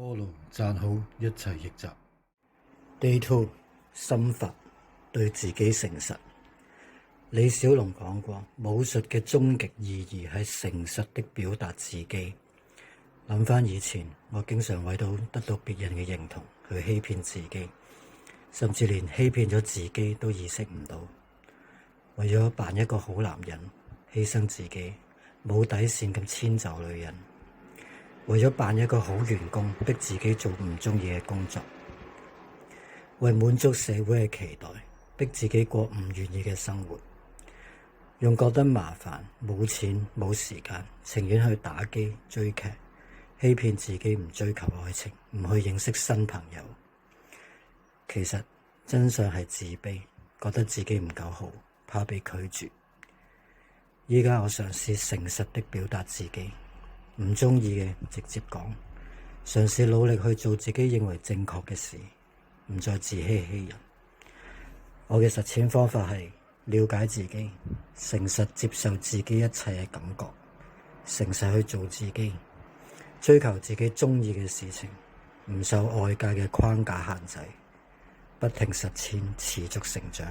科隆讚好一齊譯集。Day 2，心法對自己誠實。李小龍講過，武術嘅終極意義係誠實的表達自己。諗翻以前，我經常為到得到別人嘅認同去欺騙自己，甚至連欺騙咗自己都意識唔到。為咗扮一個好男人，犧牲自己，冇底線咁遷就女人。為咗扮一個好員工，逼自己做唔中意嘅工作，為滿足社會嘅期待，逼自己過唔願意嘅生活，用覺得麻煩、冇錢、冇時間，情願去打機、追劇，欺騙自己唔追求愛情，唔去認識新朋友。其實真相係自卑，覺得自己唔夠好，怕被拒絕。依家我嘗試誠實的表達自己。唔中意嘅直接講，嘗試努力去做自己認為正確嘅事，唔再自欺欺人。我嘅實踐方法係了解自己，誠實接受自己一切嘅感覺，誠實去做自己，追求自己中意嘅事情，唔受外界嘅框架限制，不停實踐，持續成長。